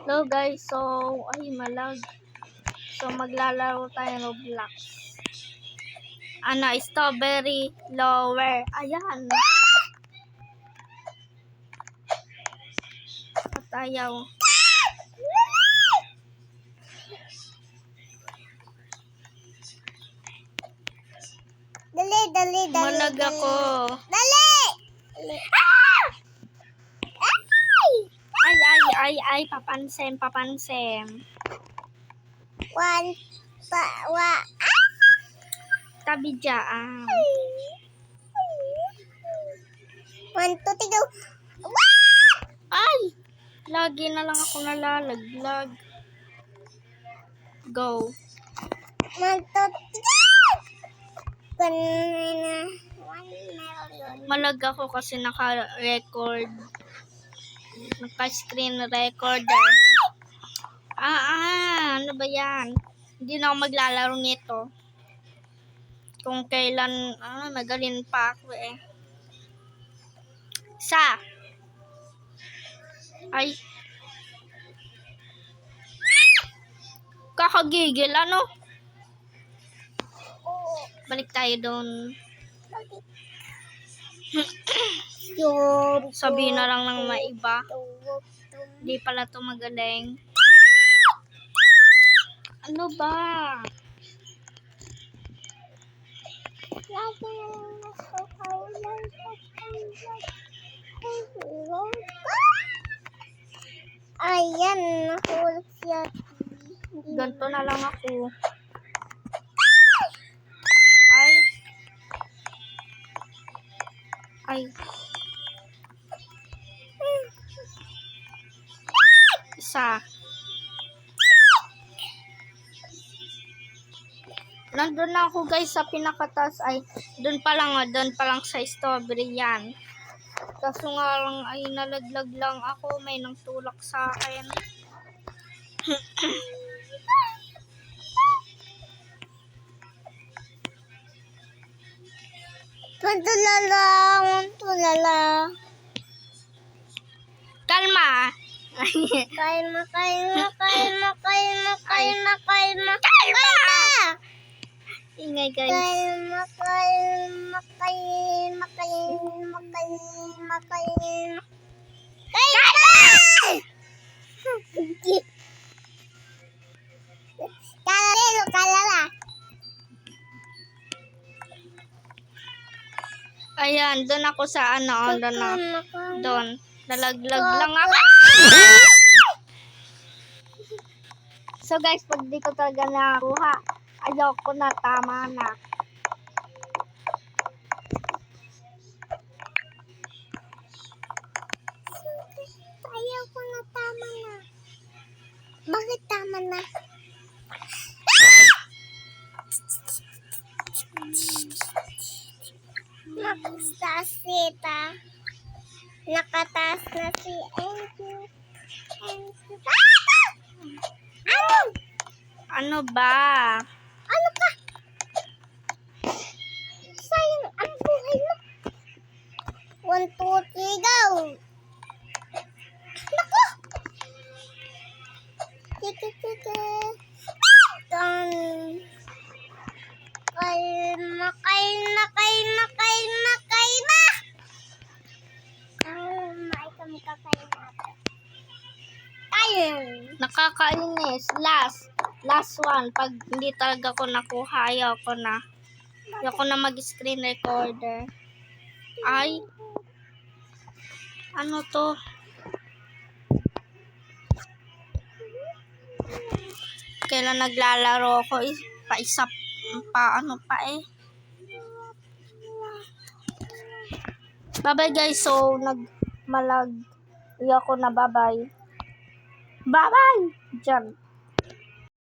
Hello guys, so ay malag. So maglalaro tayo ng Roblox. Strawberry lower. Ayan. Patayaw. Dali. Malag ako. Dali! Ay, papansem. Tabi dyan. 1, 2, 3, go! Ay! Lagi na lang ako nalalaglag. Go. 1, 2, 3, Malag ako kasi naka-record. Naka-screen recorder. Ano ba yan? Hindi na ako maglalaro nito. Kung kailan, magaling pa ako eh. Ay. Kakagigil, ano? Balik tayo doon. Sabihin na lang ng maiba. Hindi pala to magaling. Ano ba? Ayan, nahulog siya. Ganto na lang ako. Ay. Isa. Nandun na ako guys sa pinakatas. Ay, doon pa lang sa strawberry yan. Kaso nga lang ay nalaglag lang ako. May nang tulak sa akin. Tulala. Kalma. Kalma. Ingay guys. Kalma. Kalala. Ayan, doon ako sa doon. Nalaglag lang ako. So guys, pag di ko talaga nakuha, ayoko na, tama na. Ayoko na, tama na. Bakit tama na? Nakataas na si Andrew. Ano ba? Ano ka? Sayang ang buhay mo. 1, 2, 3, go! Naku! Tiki. Kalma. Kami kakain natin. Ayun. Nakakainis. Last one. Pag hindi talaga ko nakuha, ayoko na mag-screen recorder. Ay. Ano to? Kailan naglalaro ako, paisa pa Bye-bye guys. So, nagmalag. Ayoko na, bye-bye. Bye-bye! Diyan.